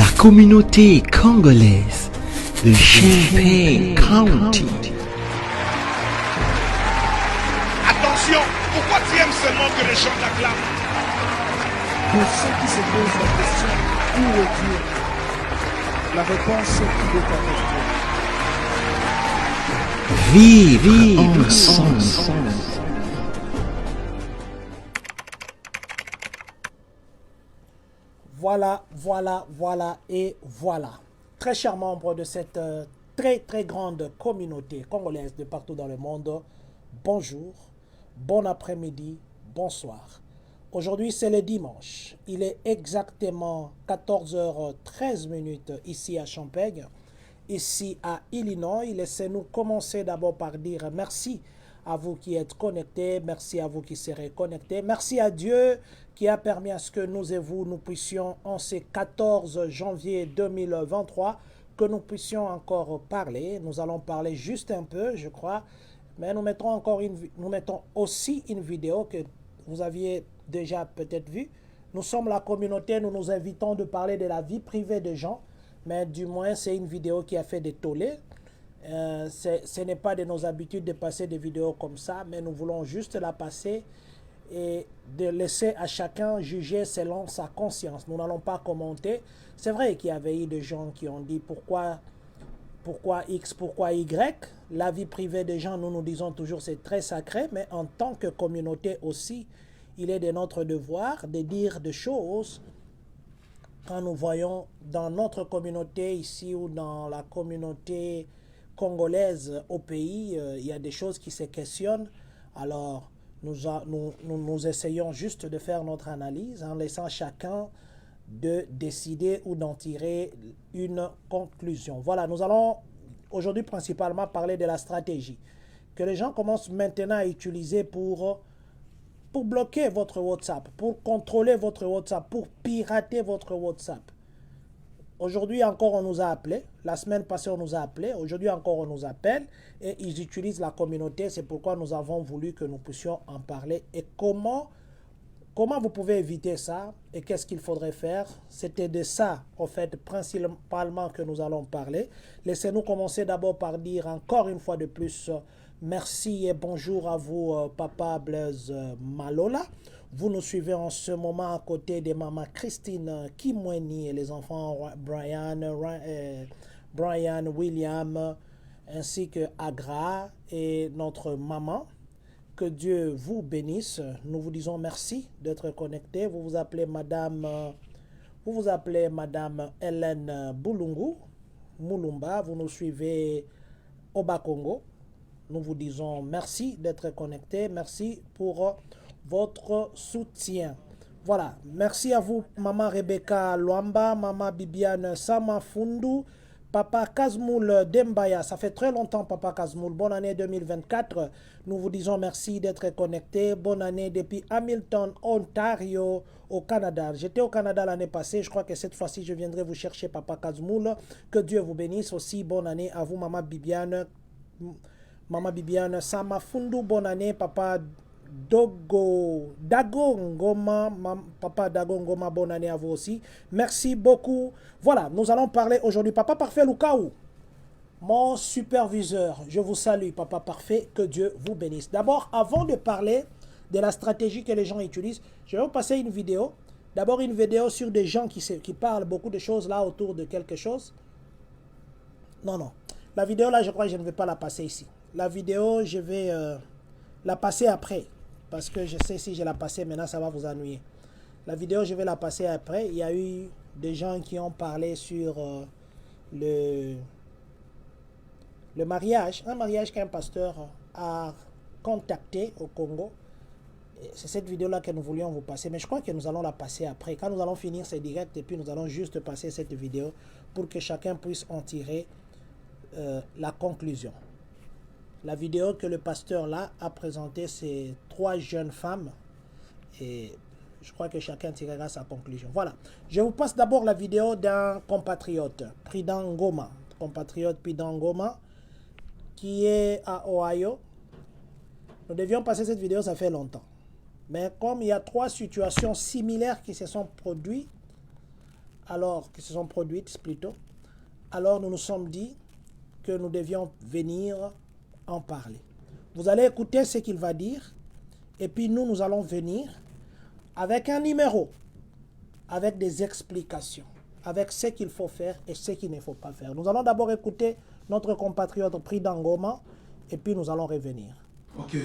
la communauté congolaise de Champaign County. Attention, pourquoi tu aimes seulement que les gens t'acclament? Pour ceux qui se posent la question, où est Dieu? La réponse est qu'il est avec toi. Vivre ensemble. Voilà. Très chers membres de cette très grande communauté congolaise de partout dans le monde, bonjour, bon après-midi, bonsoir. Aujourd'hui, c'est le dimanche. Il est exactement 14h13 ici à Champaign, ici à Illinois. Laissez-nous commencer d'abord par dire merci à vous qui êtes connectés, merci à vous qui serez connectés, merci à Dieu qui a permis à ce que nous et vous, nous puissions en ce 14 janvier 2023, que nous puissions encore parler. Nous allons parler juste un peu, je crois, mais nous mettons aussi une vidéo que vous aviez déjà peut-être vue. Nous sommes la communauté, nous nous invitons de parler de la vie privée des gens, mais du moins c'est une vidéo qui a fait des tollés. Ce n'est pas de nos habitudes de passer des vidéos comme ça, mais nous voulons juste la passer et de laisser à chacun juger selon sa conscience. Nous n'allons pas commenter. C'est vrai qu'il y avait eu des gens qui ont dit pourquoi X, pourquoi Y. La vie privée des gens, nous disons toujours c'est très sacré, mais en tant que communauté aussi, il est de notre devoir de dire des choses quand nous voyons dans notre communauté ici ou dans la communauté congolaise au pays, il y a des choses qui se questionnent. Alors, nous essayons juste de faire notre analyse en laissant chacun de décider ou d'en tirer une conclusion. Voilà, nous allons aujourd'hui principalement parler de la stratégie que les gens commencent maintenant à utiliser pour bloquer votre WhatsApp, pour contrôler votre WhatsApp, pour pirater votre WhatsApp. Aujourd'hui encore, on nous a appelés. La semaine passée, on nous a appelés. Aujourd'hui encore, on nous appelle. Et ils utilisent la communauté. C'est pourquoi nous avons voulu que nous puissions en parler. Et comment vous pouvez éviter ça? Et qu'est-ce qu'il faudrait faire? C'était de ça, en fait, principalement que nous allons parler. Laissez-nous commencer d'abord par dire encore une fois de plus, merci et bonjour à vous, Papa Blaise Malola. Vous nous suivez en ce moment à côté de Maman Christine Kimweni et les enfants Brian, William, ainsi que Agra et notre maman. Que Dieu vous bénisse. Nous vous disons merci d'être connectés. Vous vous appelez Madame Hélène Boulungu, Moulumba. Vous nous suivez au Bas-Congo. Nous vous disons merci d'être connectés. Merci pour votre soutien. Voilà. Merci à vous, Maman Rebecca Luamba, Maman Bibiane Samafundu, Papa Kazmoul Dembaya. Ça fait très longtemps, Papa Kazmoul. Bonne année 2024. Nous vous disons merci d'être connectés. Bonne année depuis Hamilton, Ontario, au Canada. J'étais au Canada l'année passée. Je crois que cette fois-ci, je viendrai vous chercher, Papa Kazmoul. Que Dieu vous bénisse aussi. Bonne année à vous, Maman Bibiane Samafundu. Bonne année, Papa Dago Ngoma, Papa Dago Ngoma, bonne année à vous aussi. Merci beaucoup. Voilà, nous allons parler aujourd'hui. Papa Parfait Lukaou, mon superviseur, je vous salue, Papa Parfait, que Dieu vous bénisse. D'abord, avant de parler de la stratégie que les gens utilisent, je vais vous passer une vidéo. D'abord, une vidéo sur des gens qui parlent beaucoup de choses là autour de quelque chose. Non. La vidéo là, je crois que je ne vais pas la passer ici. La vidéo, je vais la passer après. Parce que je sais si je la passer maintenant, ça va vous ennuyer. La vidéo, je vais la passer après. Il y a eu des gens qui ont parlé sur le mariage. Un mariage qu'un pasteur a contacté au Congo. C'est cette vidéo-là que nous voulions vous passer. Mais je crois que nous allons la passer après. Quand nous allons finir ce direct, et puis nous allons juste passer cette vidéo pour que chacun puisse en tirer la conclusion. La vidéo que le pasteur là a présentée, c'est 3 jeunes femmes et je crois que chacun tirera sa conclusion. Voilà, je vous passe d'abord la vidéo d'un compatriote, Prudent Ngoma, qui est à Ohio. Nous devions passer cette vidéo, ça fait longtemps. Mais comme il y a 3 situations similaires qui se sont produites, alors qui se sont produites plutôt, alors nous nous sommes dit que nous devions venir en parler. Vous allez écouter ce qu'il va dire, et puis nous allons venir avec un numéro, avec des explications, avec ce qu'il faut faire et ce qu'il ne faut pas faire. Nous allons d'abord écouter notre compatriote Prida Ngoma, et puis nous allons revenir. Ok,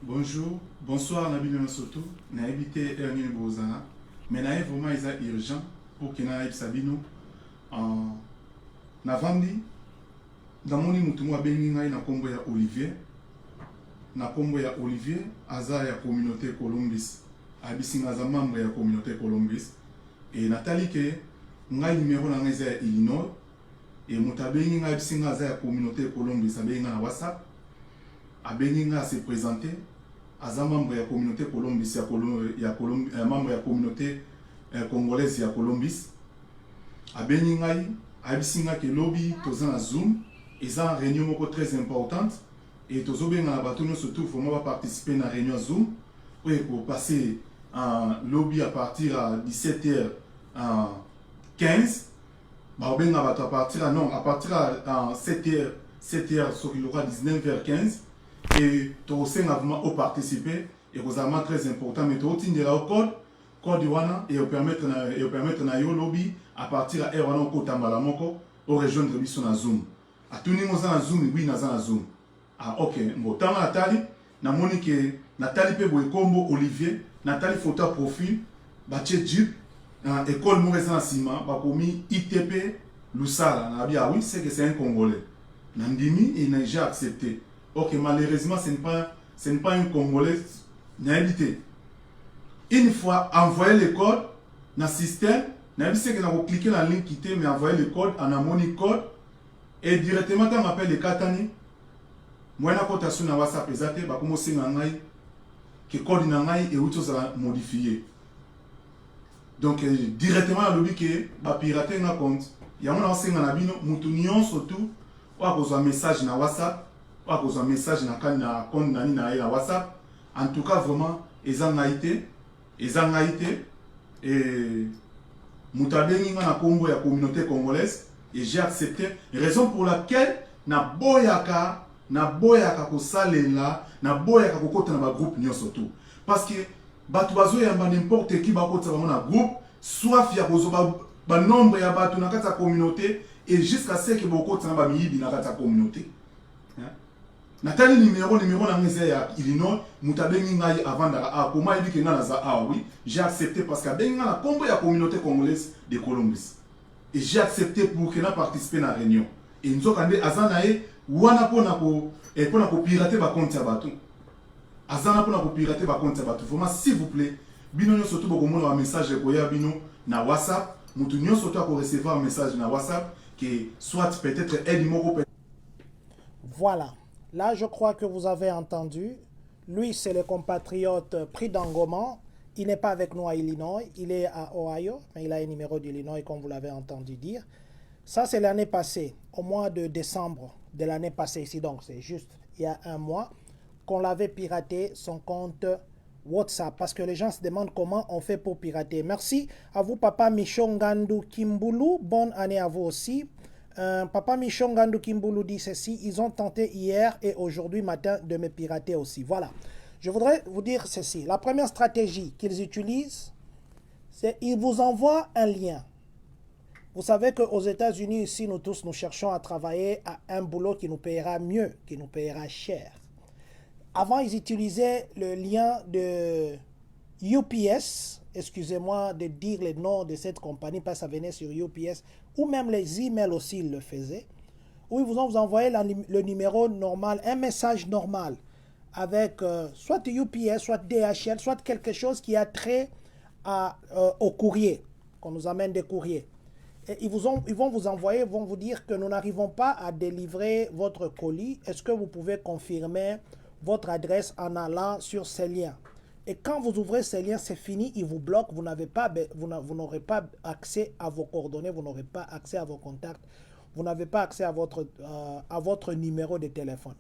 bonjour, bonsoir Nabino Soto, na habité Ernie Bozana, mais na vraiment urgent pour que na Sabino na vandi dans mon mutumu abengi ngai na kombo ya Olivier, na kombo ya Olivier aza ya communauté Columbus, abisinga za membre ya communauté Columbus, et natali ke ngai numéro na ngai ya Illinois, et mutabengi ngai abisinga aza ya communauté Columbus abengi na WhatsApp. Abenginga se présenter aza membre ya communauté Columbus membre ya communauté congolaise ya Columbus. Abenginga abisinga ke lobby toza na Zoom eza une réunion moko très importante et tozobenga bato surtout faut moi participer na réunion Zoom pour passer en lobby à partir à 17h15 babenga bato à partir à 7h sur il aura 19h15 et tout ça vraiment au participer et vraiment très important mais tout tindera au code wana et au permettre na yo lobby à partir à heure wana ko tambala moko au rejoindre biso na Zoom a tout ningo za na Zoom oui na za na Zoom ah OK mbotanga natali na moni ke natali pe boy kombo Olivier natali photo profil ba tchedju école moko za sima ba komi ITP Lusala na bia oui c'est que c'est un Congolais nandimi et n'a déjà accepté. Ok, malheureusement, ce n'est pas un Congolais n'habité. Une fois envoyé le code dans le système, n'habité que nous cliquer la ligne quitter, mais envoyer le code en harmonique code et directement quand on appelle les Katani, moi na cotation na WhatsApp exacté, bah comment c'est ngai que code ngai et autres ça modifier. Donc directement à l'objet que bah pirater na compte. Il y a un enseignant na bino mutunion surtout. Ou à cause d'un message na WhatsApp, ou à cause d'un message na compte na WhatsApp. En tout cas, vraiment, ils ont été, et mutabengi na kombo ya communauté congolaise, et j'ai accepté. Raison pour laquelle na boyaka ko salela, na boyaka ko kota na ba groupe nyo surtout. Parce que batu bazo ya n'importe qui ba kota ba na groupe, soit fia kozo ba nombre ya batu na kata communauté. Et jusqu'à ce que beaucoup de gens dans la communauté. Nathalie numéro dans les Illinois, Moutabengi avant de comment il dit que oui, j'ai accepté parce que la communauté congolaise de Columbus. Et j'ai accepté pour que nous participions à la réunion. Et nous avons dit Azanae, wana pona pirater ba compte bateau. Azana pona pirater ba compte bateau. Vraiment s'il vous plaît, bino surtout beaucoup mon message koya bino na WhatsApp, mutu surtout à recevoir un message na WhatsApp. Que soit peut-être Voilà. Là, je crois que vous avez entendu. Lui, c'est le compatriote Prida Ngoma. Il n'est pas avec nous à Illinois. Il est à Ohio, mais il a un numéro d'Illinois, comme vous l'avez entendu dire. Ça, c'est l'année passée, au mois de décembre de l'année passée ici. Donc, c'est juste il y a un mois qu'on l'avait piraté son compte WhatsApp, parce que les gens se demandent comment on fait pour pirater. Merci à vous, Papa Michongandu Kimbulu. Bonne année à vous aussi. Papa Michongandu Kimbulu dit ceci: ils ont tenté hier et aujourd'hui matin de me pirater aussi. Voilà. Je voudrais vous dire ceci. La première stratégie qu'ils utilisent, c'est qu'ils vous envoient un lien. Vous savez qu'aux États-Unis, ici, nous tous, nous cherchons à travailler à un boulot qui nous payera mieux, qui nous payera cher. Avant, ils utilisaient le lien de UPS, excusez-moi de dire le nom de cette compagnie, parce que ça venait sur UPS, ou même les emails aussi, ils le faisaient, où ils vous ont envoyé le numéro normal, un message normal, avec soit UPS, soit DHL, soit quelque chose qui a trait au courrier, qu'on nous amène des courriers. Et ils vont vous envoyer, ils vont vous dire que nous n'arrivons pas à délivrer votre colis. Est-ce que vous pouvez confirmer votre adresse en allant sur ces liens? Et quand vous ouvrez ces liens, c'est fini, ils vous bloquent, vous n'aurez pas accès à vos coordonnées, vous n'aurez pas accès à vos contacts, vous n'avez pas accès à votre numéro de téléphone.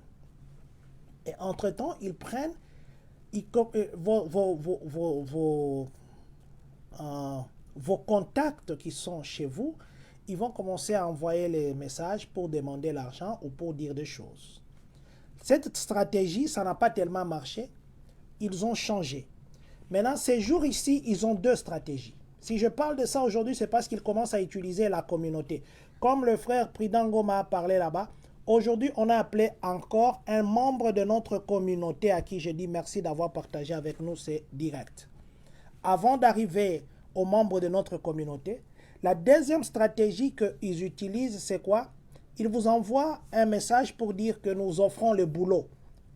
Et entre-temps, ils prennent vos contacts qui sont chez vous, ils vont commencer à envoyer les messages pour demander l'argent ou pour dire des choses. Cette stratégie, ça n'a pas tellement marché. Ils ont changé. Maintenant, ces jours ici, ils ont deux stratégies. Si je parle de ça aujourd'hui, c'est parce qu'ils commencent à utiliser la communauté. Comme le frère Pridango m'a parlé là-bas, aujourd'hui, on a appelé encore un membre de notre communauté à qui je dis merci d'avoir partagé avec nous, c'est direct. Avant d'arriver aux membres de notre communauté, la deuxième stratégie qu'ils utilisent, c'est quoi? Ils vous envoient un message pour dire que nous offrons le boulot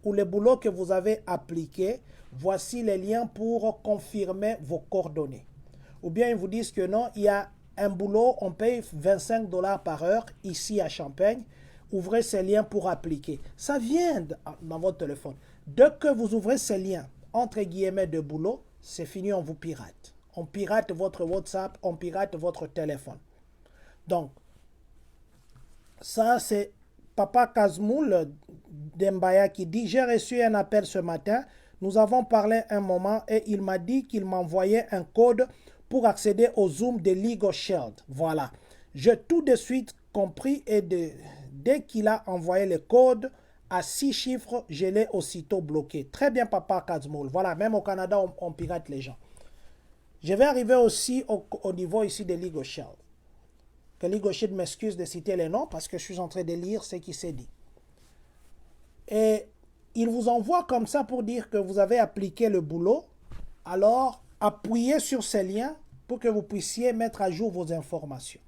ou le boulot que vous avez appliqué. Voici les liens pour confirmer vos coordonnées. Ou bien ils vous disent que non, il y a un boulot, on paye 25 $ par heure ici à Champagne. Ouvrez ces liens pour appliquer. Ça vient dans votre téléphone. Dès que vous ouvrez ces liens, entre guillemets, de boulot, c'est fini, on vous pirate. On pirate votre WhatsApp, on pirate votre téléphone. Donc, ça c'est Papa Kazmoul Dembaya qui dit « J'ai reçu un appel ce matin, nous avons parlé un moment et il m'a dit qu'il m'envoyait un code pour accéder au Zoom de League of Shield. » Voilà. J'ai tout de suite compris et dès qu'il a envoyé le code à 6 chiffres, je l'ai aussitôt bloqué. Très bien, Papa Kazmoul. Voilà, même au Canada, on pirate les gens. Je vais arriver aussi au niveau ici de League of Shield. Que League of Shield m'excuse de citer les noms parce que je suis en train de lire ce qui s'est dit. Et il vous envoie comme ça pour dire que vous avez appliqué le boulot. Alors, appuyez sur ces liens pour que vous puissiez mettre à jour vos informations.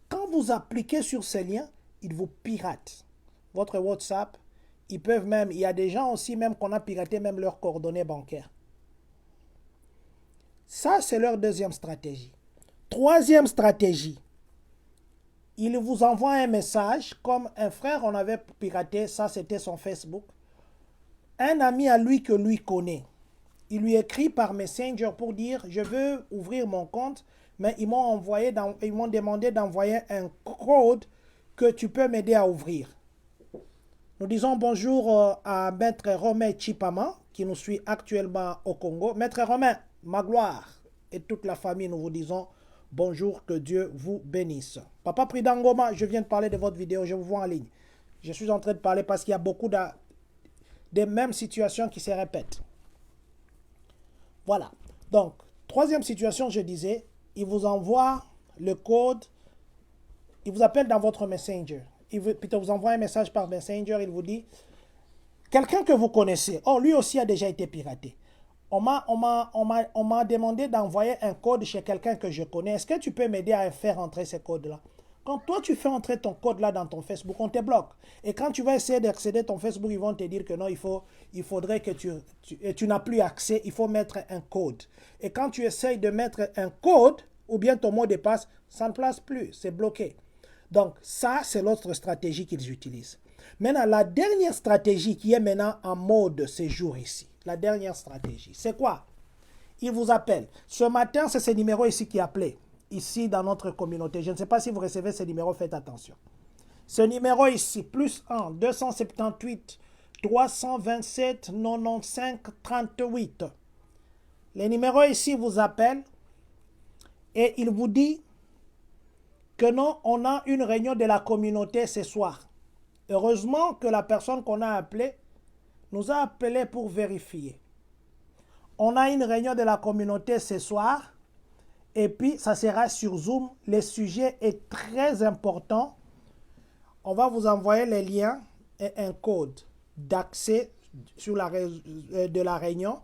Quand vous appliquez sur ces liens, ils vous piratent votre WhatsApp. Ils peuvent même, il y a des gens aussi même qu'on a piraté même leurs coordonnées bancaires. Ça, c'est leur deuxième stratégie. Troisième stratégie, il vous envoie un message, comme un frère, on avait piraté, ça c'était son Facebook. Un ami à lui que lui connaît, il lui écrit par Messenger pour dire, je veux ouvrir mon compte, mais ils m'ont demandé d'envoyer un code que tu peux m'aider à ouvrir. Nous disons bonjour à Maître Romain Chipama, qui nous suit actuellement au Congo. Maître Romain, ma gloire et toute la famille, nous vous disons bonjour, que Dieu vous bénisse. Papa Pridangoma, je viens de parler de votre vidéo, je vous vois en ligne. Je suis en train de parler parce qu'il y a beaucoup de mêmes situations qui se répètent. Voilà. Donc, troisième situation, je disais, il vous envoie le code, il vous appelle dans votre Messenger. Il vous envoie un message par Messenger, il vous dit, quelqu'un que vous connaissez, oh, lui aussi a déjà été piraté. On m'a demandé d'envoyer un code chez quelqu'un que je connais. Est-ce que tu peux m'aider à faire entrer ce code-là? Quand toi, tu fais entrer ton code-là dans ton Facebook, on te bloque. Et quand tu vas essayer d'accéder à ton Facebook, ils vont te dire que non, il faudrait que tu n'as plus accès, il faut mettre un code. Et quand tu essayes de mettre un code, ou bien ton mot de passe, ça ne place plus, c'est bloqué. Donc, ça, c'est l'autre stratégie qu'ils utilisent. Maintenant, la dernière stratégie qui est maintenant en mode ces jours ici, la dernière stratégie, c'est quoi? Il vous appelle. Ce matin, c'est ce numéro ici qui appelait, ici dans notre communauté. Je ne sais pas si vous recevez ce numéro, faites attention. Ce numéro ici, plus 1, 278, 327, 95, 38. Le numéro ici vous appelle et il vous dit que non, on a une réunion de la communauté ce soir. Heureusement que la personne qu'on a appelée nous a appelé pour vérifier. On a une réunion de la communauté ce soir et puis ça sera sur Zoom. Le sujet est très important. On va vous envoyer les liens et un code d'accès de la réunion.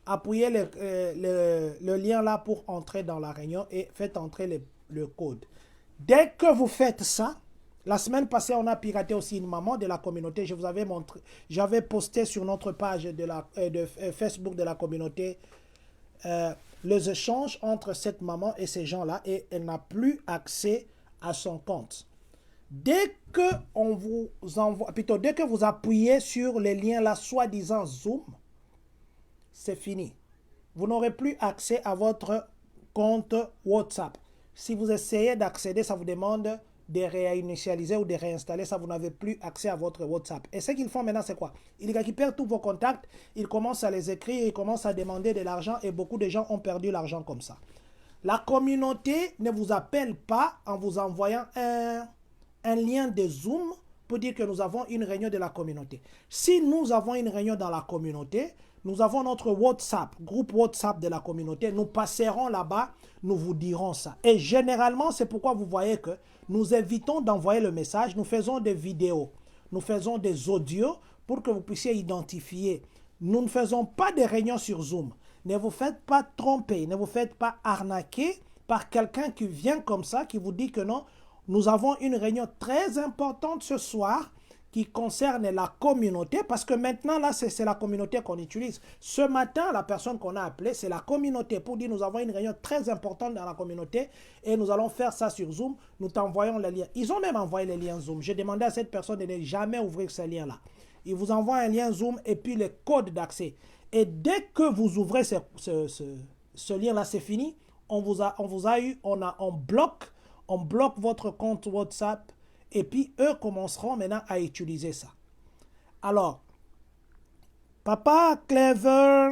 Appuyez le lien là pour entrer dans la réunion et faites entrer le code. Dès que vous faites ça, la semaine passée, on a piraté aussi une maman de la communauté. Je vous avais montré, j'avais posté sur notre page de Facebook de la communauté les échanges entre cette maman et ces gens-là et elle n'a plus accès à son compte. Dès que on vous envoie, plutôt dès que vous appuyez sur les liens là, soi-disant Zoom, c'est fini. Vous n'aurez plus accès à votre compte WhatsApp. Si vous essayez d'accéder, ça vous demande de réinitialiser ou de réinstaller, ça vous n'avez plus accès à votre WhatsApp. Et ce qu'ils font maintenant, c'est quoi? Ils récupèrent tous vos contacts, ils commencent à les écrire, ils commencent à demander de l'argent et beaucoup de gens ont perdu l'argent comme ça. La communauté ne vous appelle pas en vous envoyant un lien de Zoom pour dire que nous avons une réunion de la communauté. Si nous avons une réunion dans la communauté, nous avons notre WhatsApp, groupe WhatsApp de la communauté. Nous passerons là-bas, nous vous dirons ça. Et généralement, c'est pourquoi vous voyez que nous évitons d'envoyer le message. Nous faisons des vidéos, nous faisons des audios pour que vous puissiez identifier. Nous ne faisons pas de réunions sur Zoom. Ne vous faites pas tromper, ne vous faites pas arnaquer par quelqu'un qui vient comme ça, qui vous dit que non, nous avons une réunion très importante ce soir qui concerne la communauté, parce que maintenant, là, c'est la communauté qu'on utilise. Ce matin, la personne qu'on a appelée, c'est la communauté pour dire nous avons une réunion très importante dans la communauté et nous allons faire ça sur Zoom. Nous t'envoyons les liens. Ils ont même envoyé les liens Zoom. J'ai demandé à cette personne de ne jamais ouvrir ces liens-là. Ils vous envoient un lien Zoom et puis les codes d'accès. Et dès que vous ouvrez ce lien-là, c'est fini. On bloque votre compte WhatsApp et puis eux commenceront maintenant à utiliser ça. Alors, Papa Clever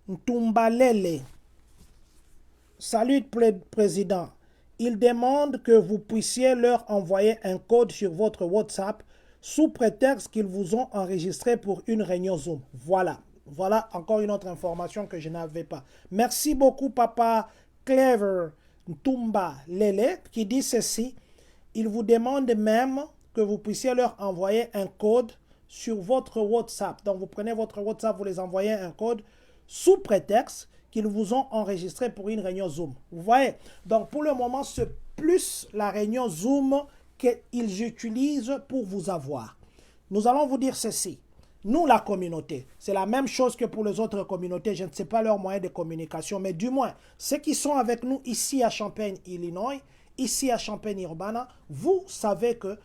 Ntumbalele, salut président. Il demande que vous puissiez leur envoyer un code sur votre WhatsApp sous prétexte qu'ils vous ont enregistré pour une réunion Zoom. Voilà. Voilà encore une autre information que je n'avais pas. Merci beaucoup, Papa Clever Ntumbalele, qui dit ceci. Il vous demande même que vous puissiez leur envoyer un code sur votre WhatsApp. Donc, vous prenez votre WhatsApp, vous les envoyez un code sous prétexte qu'ils vous ont enregistré pour une réunion Zoom. Vous voyez? Donc, pour le moment, c'est plus la réunion Zoom qu'ils utilisent pour vous avoir. Nous allons vous dire ceci. Nous, la communauté, c'est la même chose que pour les autres communautés. Je ne sais pas leurs moyens de communication, mais du moins, ceux qui sont avec nous ici à Champaign, Illinois, ici à Champaign-Urbana, vous savez que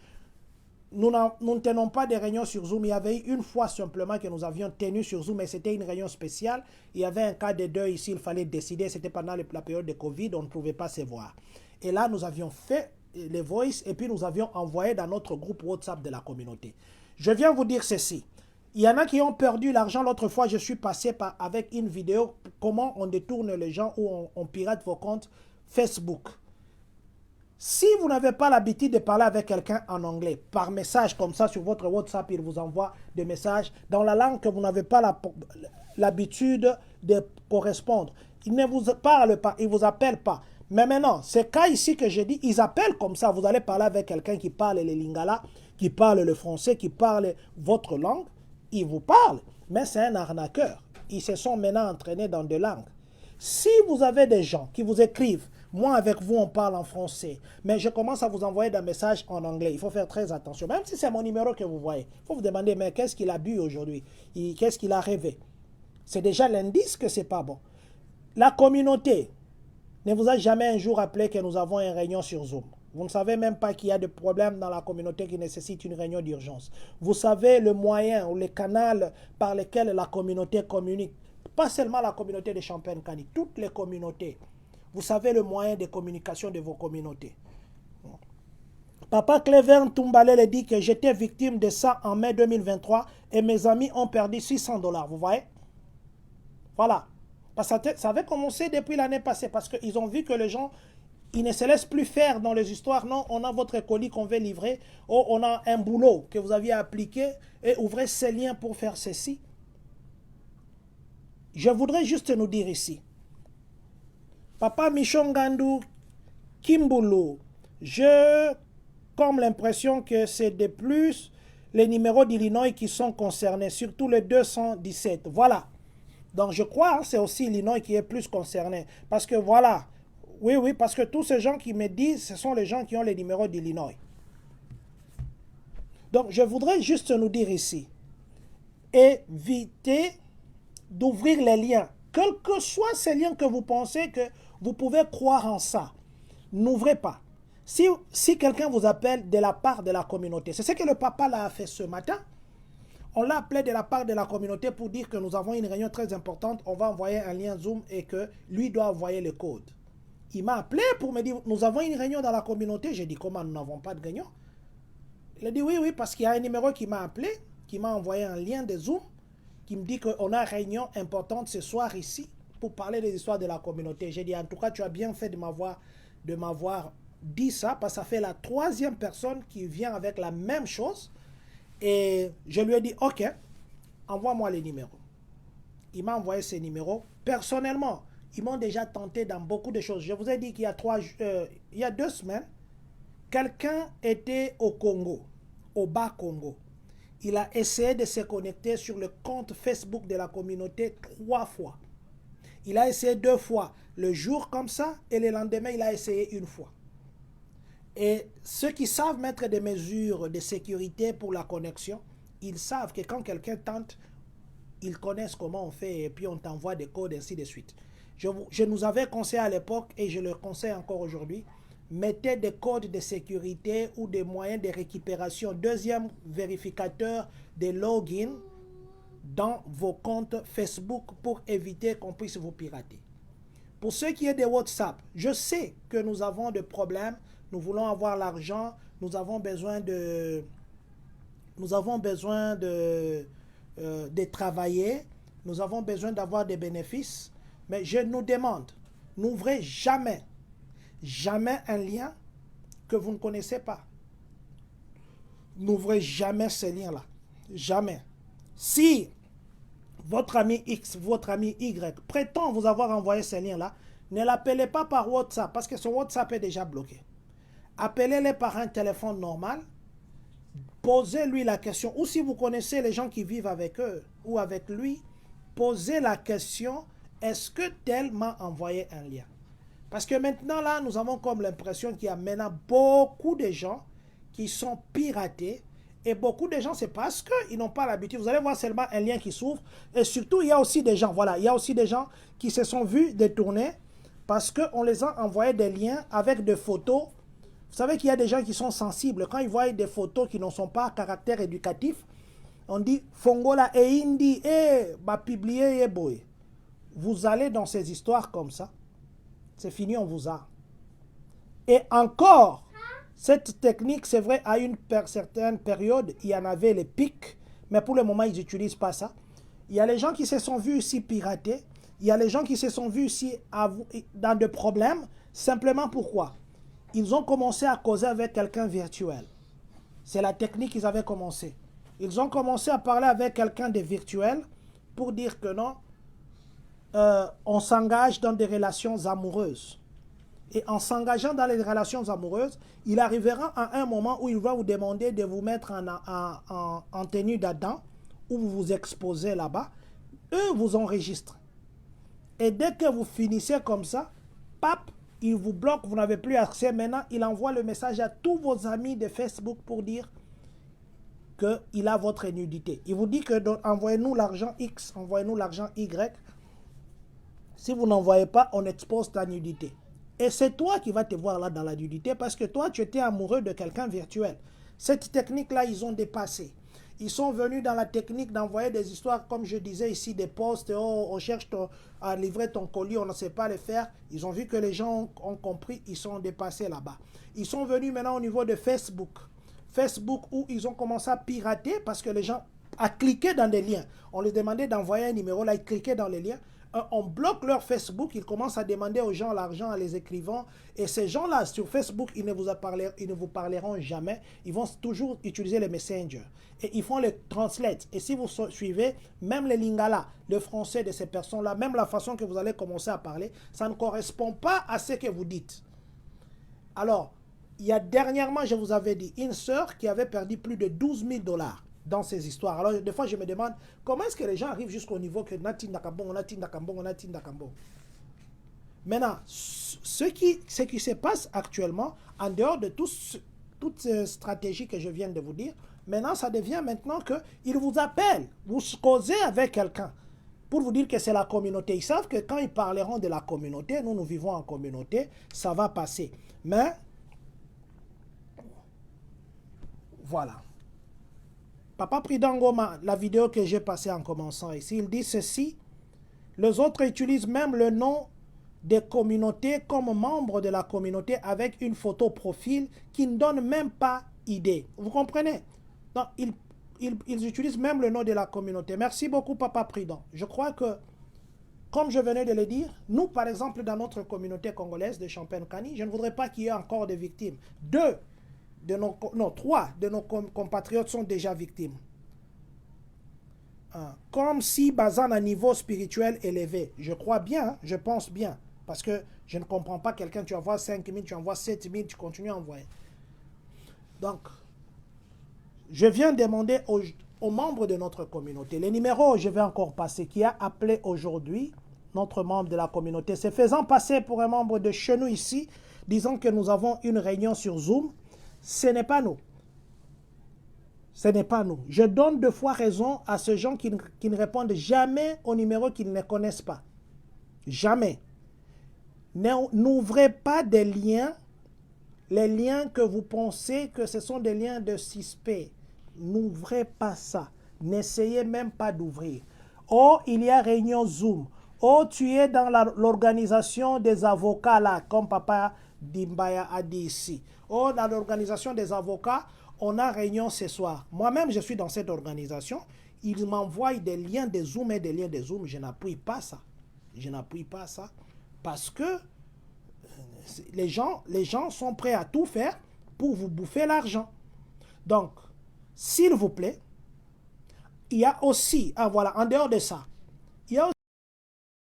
nous ne tenons pas de réunions sur Zoom. Il y avait une fois simplement que nous avions tenu sur Zoom, mais c'était une réunion spéciale. Il y avait un cas de deuil ici, il fallait décider. C'était pendant la période de Covid, on ne pouvait pas se voir. Et là, nous avions fait les voices et puis nous avions envoyé dans notre groupe WhatsApp de la communauté. Je viens vous dire ceci. Il y en a qui ont perdu l'argent. L'autre fois, je suis passé avec une vidéo comment on détourne les gens ou on pirate vos comptes Facebook. Si vous n'avez pas l'habitude de parler avec quelqu'un en anglais, par message comme ça sur votre WhatsApp, il vous envoie des messages dans la langue que vous n'avez pas l'habitude de correspondre. Il ne vous parle pas, il ne vous appelle pas. Mais maintenant, ces cas ici que j'ai dit, ils appellent comme ça. Vous allez parler avec quelqu'un qui parle les lingala, qui parle le français, qui parle votre langue. Il vous parle, mais c'est un arnaqueur. Ils se sont maintenant entraînés dans des langues. Si vous avez des gens qui vous écrivent, moi avec vous on parle en français, mais je commence à vous envoyer des messages en anglais, il faut faire très attention. Même si c'est mon numéro que vous voyez, il faut vous demander, mais qu'est-ce qu'il a bu aujourd'hui? Qu'est-ce qu'il a rêvé? C'est déjà l'indice que c'est pas bon. La communauté ne vous a jamais un jour appelé que nous avons une réunion sur Zoom. Vous ne savez même pas qu'il y a des problèmes dans la communauté qui nécessitent une réunion d'urgence. Vous savez le moyen ou les canaux par lesquels la communauté communique. Pas seulement la communauté de Champagne-Kani, toutes les communautés. Vous savez le moyen de communication de vos communautés. Papa Clever Ntumbalele dit que j'étais victime de ça en mai 2023 et mes amis ont perdu $600. Vous voyez? Voilà. Parce que ça avait commencé depuis l'année passée parce qu'ils ont vu que les gens... Ils ne se laissent plus faire dans les histoires. Non, on a votre colis qu'on veut livrer. Oh, on a un boulot que vous aviez appliqué. Et ouvrez ces liens pour faire ceci. Je voudrais juste nous dire ici. Papa Michongandu Kimbulu, j'ai comme l'impression que c'est de plus les numéros d'Illinois qui sont concernés. Surtout les 217. Voilà. Donc je crois que c'est aussi Illinois qui est plus concerné. Parce que voilà. Oui, parce que tous ces gens qui me disent, ce sont les gens qui ont les numéros d'Illinois. Donc, je voudrais juste nous dire ici, évitez d'ouvrir les liens. Quels que soient ces liens que vous pensez que vous pouvez croire en ça, n'ouvrez pas. Si quelqu'un vous appelle de la part de la communauté, c'est ce que le papa l'a fait ce matin. On l'a appelé de la part de la communauté pour dire que nous avons une réunion très importante, on va envoyer un lien Zoom et que lui doit envoyer le code. Il m'a appelé pour me dire, nous avons une réunion dans la communauté. J'ai dit, comment nous n'avons pas de réunion? Il a dit, oui, parce qu'il y a un numéro qui m'a appelé, qui m'a envoyé un lien de Zoom, qui me dit qu'on a une réunion importante ce soir ici. pour parler des histoires de la communauté. J'ai dit, en tout cas, tu as bien fait de m'avoir dit ça, parce que ça fait la 3e personne qui vient avec la même chose. Et je lui ai dit, ok, envoie-moi les numéros. Il m'a envoyé ces numéros. Personnellement, ils m'ont déjà tenté dans beaucoup de choses. Je vous ai dit qu'il y a 2 semaines, quelqu'un était au Congo, au Bas-Congo. Il a essayé de se connecter sur le compte Facebook de la communauté 3 fois. Il a essayé 2 fois, le jour comme ça, et le lendemain, il a essayé 1 fois. Et ceux qui savent mettre des mesures de sécurité pour la connexion, ils savent que quand quelqu'un tente, ils connaissent comment on fait et puis on t'envoie des codes, ainsi de suite. Je nous avais conseillé à l'époque et je le conseille encore aujourd'hui, mettez des codes de sécurité ou des moyens de récupération, 2e vérificateur de login dans vos comptes Facebook pour éviter qu'on puisse vous pirater. Pour ce qui est de WhatsApp, je sais que nous avons des problèmes, nous voulons avoir l'argent, nous avons besoin de travailler, nous avons besoin d'avoir des bénéfices, mais je nous demande, n'ouvrez jamais un lien que vous ne connaissez pas. N'ouvrez jamais ces liens-là. Jamais. Si votre ami X, votre ami Y prétend vous avoir envoyé ces liens-là, ne l'appelez pas par WhatsApp parce que son WhatsApp est déjà bloqué. Appelez-les par un téléphone normal. Posez-lui la question. Ou si vous connaissez les gens qui vivent avec eux ou avec lui, posez la question, est-ce que tel m'a envoyé un lien? Parce que maintenant, là, nous avons comme l'impression qu'il y a maintenant beaucoup de gens qui sont piratés. Et beaucoup de gens, c'est parce qu'ils n'ont pas l'habitude. Vous allez voir seulement un lien qui s'ouvre. Et surtout, il y a aussi des gens, voilà, il y a aussi des gens qui se sont vus détourner parce qu'on les a envoyé des liens avec des photos. Vous savez qu'il y a des gens qui sont sensibles. Quand ils voient des photos qui ne sont pas à caractère éducatif, on dit « Fongola et Indi, bah publier et boy ». Vous allez dans ces histoires comme ça. C'est fini, on vous a. Et encore, cette technique, c'est vrai, à une certaine période, il y en avait les pics, mais pour le moment, ils n'utilisent pas ça. Il y a les gens qui se sont vus ici pirater. Il y a les gens qui se sont vus ici dans des problèmes. Simplement pourquoi? Ils ont commencé à causer avec quelqu'un virtuel. C'est la technique qu'ils avaient commencé. Ils ont commencé à parler avec quelqu'un de virtuel pour dire que non, on s'engage dans des relations amoureuses. Et en s'engageant dans les relations amoureuses, il arrivera à un moment où il va vous demander de vous mettre en tenue d'Adam, où vous vous exposez là-bas. Eux vous enregistrent. Et dès que vous finissez comme ça, pap, il vous bloque, vous n'avez plus accès. Maintenant, il envoie le message à tous vos amis de Facebook pour dire qu'il a votre nudité. Il vous dit que envoyez-nous l'argent X, envoyez-nous l'argent Y. Si vous n'envoyez pas, on expose ta nudité. Et c'est toi qui vas te voir là dans la nudité parce que toi, tu étais amoureux de quelqu'un virtuel. Cette technique-là, ils ont dépassé. Ils sont venus dans la technique d'envoyer des histoires, comme je disais ici, des posts, oh, on cherche à livrer ton colis, on ne sait pas le faire. Ils ont vu que les gens ont compris, ils sont dépassés là-bas. Ils sont venus maintenant au niveau de Facebook. Facebook où ils ont commencé à pirater parce que les gens ont cliqué dans des liens. On les demandait d'envoyer un numéro, là ils cliquaient dans les liens. On bloque leur Facebook, ils commencent à demander aux gens l'argent en les écrivant. Et ces gens-là, sur Facebook, ils ne vous parleront jamais. Ils vont toujours utiliser les messengers. Et ils font les translates. Et si vous suivez, même les lingala, le français de ces personnes-là, même la façon que vous allez commencer à parler, ça ne correspond pas à ce que vous dites. Alors, il y a dernièrement, je vous avais dit, une sœur qui avait perdu plus de 12 000 $ dans ces histoires. Alors, des fois, je me demande, comment est-ce que les gens arrivent jusqu'au niveau que Nati Nakambongo, Nati Nakambongo, Nati Nakambongo. Maintenant, ce qui se passe actuellement, en dehors de toutes ces stratégies que je viens de vous dire, maintenant, ça devient maintenant qu'ils vous appellent, vous causez avec quelqu'un pour vous dire que c'est la communauté. Ils savent que quand ils parleront de la communauté, nous vivons en communauté, ça va passer. Mais, voilà. Papa Pridangoma, la vidéo que j'ai passée en commençant ici, il dit ceci. Les autres utilisent même le nom des communautés comme membres de la communauté avec une photo profil qui ne donne même pas idée. Vous comprenez? Donc, ils, ils, utilisent même le nom de la communauté. Merci beaucoup, Papa Prudent. Je crois que, vous savez, il y a des gens qui sont comme je venais de le dire, nous, par exemple, dans notre communauté congolaise de Champagne-Kani, je ne voudrais pas qu'il y ait encore de victimes. Trois de nos compatriotes sont déjà victimes. Comme si Bazan a un niveau spirituel élevé. Je crois bien, je pense bien. Parce que je ne comprends pas quelqu'un, tu envoies 5 000, tu envoies 7 000, tu continues à envoyer. Donc, je viens demander aux membres de notre communauté, les numéros, je vais encore passer, qui a appelé aujourd'hui notre membre de la communauté, se faisant passer pour un membre de chez nous ici, disant que nous avons une réunion sur Zoom. Ce n'est pas nous. Ce n'est pas nous. Je donne 2 fois raison à ces gens qui ne répondent jamais aux numéros qu'ils ne connaissent pas. Jamais. N'ouvrez pas des liens, les liens que vous pensez que ce sont des liens de suspect. N'ouvrez pas ça. N'essayez même pas d'ouvrir. Oh, il y a réunion Zoom. Oh, tu es dans l'organisation des avocats là, comme Papa Dimbaya a dit ici. Oh, dans l'organisation des avocats, on a réunion ce soir. Moi-même, je suis dans cette organisation. Ils m'envoient des liens de Zoom et des liens de Zoom. Je n'appuie pas ça. Je n'appuie pas ça. Parce que les gens sont prêts à tout faire pour vous bouffer l'argent. Donc, s'il vous plaît, il y a aussi, voilà, en dehors de ça, il y a aussi